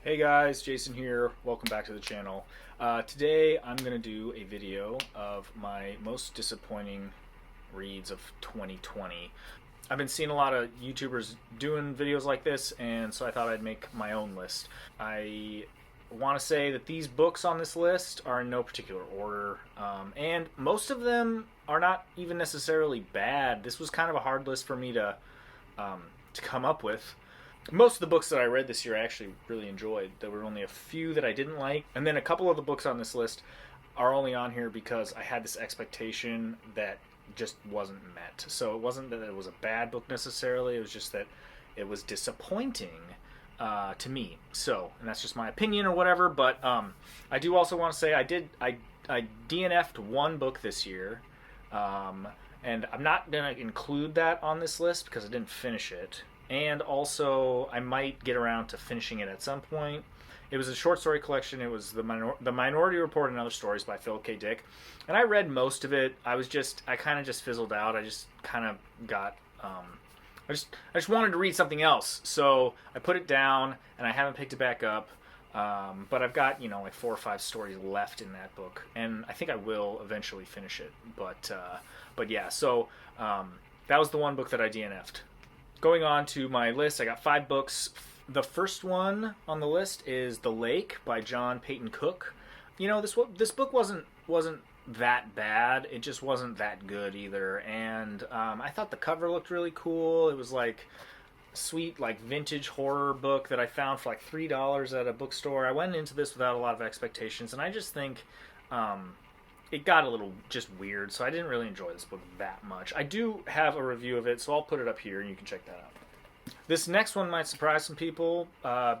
Hey guys, Jason here. Welcome back to the channel. Today I'm going to do a video of my most disappointing reads of 2020. I've been seeing a lot of YouTubers doing videos like this, and so I thought I'd make my own list. I want to say that these books on this list are in no particular order, and most of them are not even necessarily bad. This was kind of a hard list for me to come up with. Most of the books that I read this year I actually really enjoyed. There were only a few that I didn't like, and then a couple of the books on this list are only on here because I had this expectation that just wasn't met. So it wasn't that it was a bad book necessarily, it was just that it was disappointing to me. So, and that's just my opinion or whatever, but I do also want to say I DNF'd one book this year, and I'm not going to include that on this list because I didn't finish it. And also, I might get around to finishing it at some point. It was a short story collection. It was the Minority Report and Other Stories by Philip K. Dick, and I read most of it. I kind of just fizzled out. I just kind of got, I just wanted to read something else, so I put it down, and I haven't picked it back up. But I've got like 4 or 5 stories left in that book, and I think I will eventually finish it. But yeah, so that was the one book that I DNF'd. Going on to my list, I got 5 books. The first one on the list is The Lake by John Peyton Cook. This book wasn't that bad. It just wasn't that good either. And I thought the cover looked really cool. It was like a sweet, like vintage horror book that I found for like $3 at a bookstore. I went into this without a lot of expectations, and I just think it got a little just weird, so I didn't really enjoy this book that much. I do have a review of it, so I'll put it up here and you can check that out. This next one might surprise some people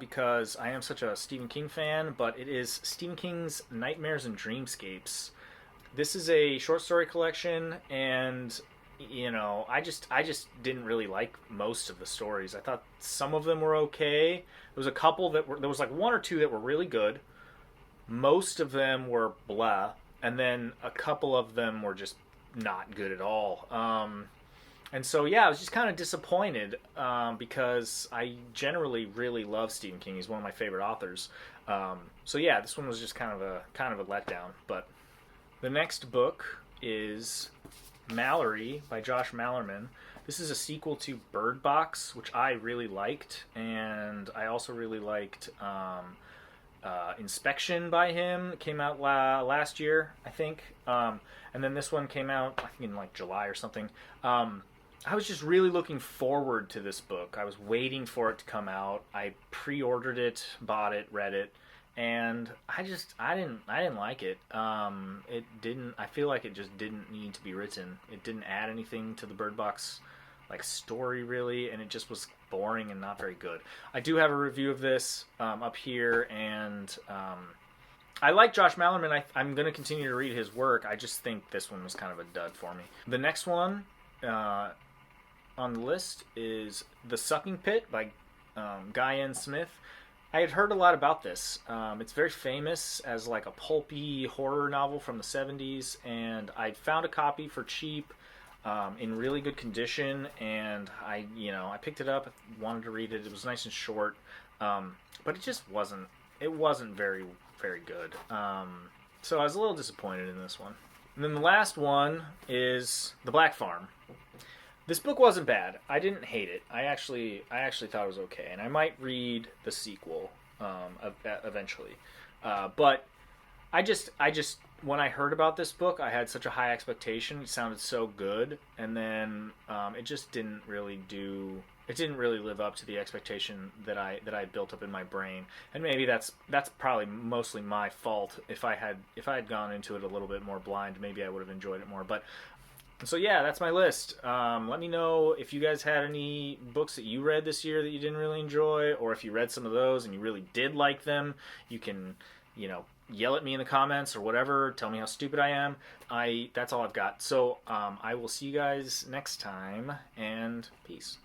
because I am such a Stephen King fan, but it is Stephen King's Nightmares and Dreamscapes. This is a short story collection, and I just didn't really like most of the stories. I thought some of them were okay. There was a couple there was like 1 or 2 that were really good. Most of them were blah. And then a couple of them were just not good at all. And so, yeah, I was just kind of disappointed because I generally really love Stephen King. He's one of my favorite authors. So, yeah, this one was just kind of a letdown. But the next book is Mallory by Josh Malerman. This is a sequel to Bird Box, which I really liked. And I also really liked Inspection by him. It came out last year, I think, and then this one came out I think in like July or something. I was just really looking forward to this book. I was waiting for it to come out. I pre-ordered it, bought it, read it, and I didn't like it. I feel like it just didn't need to be written. It didn't add anything to the Bird Box like story really, and it just was boring and not very good. I do have a review of this up here, and I like Josh Malerman. I'm going to continue to read his work. I just think this one was kind of a dud for me. The next one on the list is The Sucking Pit by Guy N. Smith. I had heard a lot about this. It's very famous as like a pulpy horror novel from the 70s, and I found a copy for cheap in really good condition, and I picked it up, wanted to read it. It was nice and short, but it just wasn't very, very good. So I was a little disappointed in this one. And then the last one is The Black Farm. This book wasn't bad. I didn't hate it. I actually thought it was okay, and I might read the sequel eventually. But I just when I heard about this book, I had such a high expectation. It sounded so good, and then it just didn't really live up to the expectation that I built up in my brain. And maybe that's probably mostly my fault. If I had gone into it a little bit more blind, maybe I would have enjoyed it more. But so yeah, that's my list. Let me know if you guys had any books that you read this year that you didn't really enjoy, or if you read some of those and you really did like them. You can, yell at me in the comments or whatever. Tell me how stupid I am. That's all I've got. So I will see you guys next time, and peace.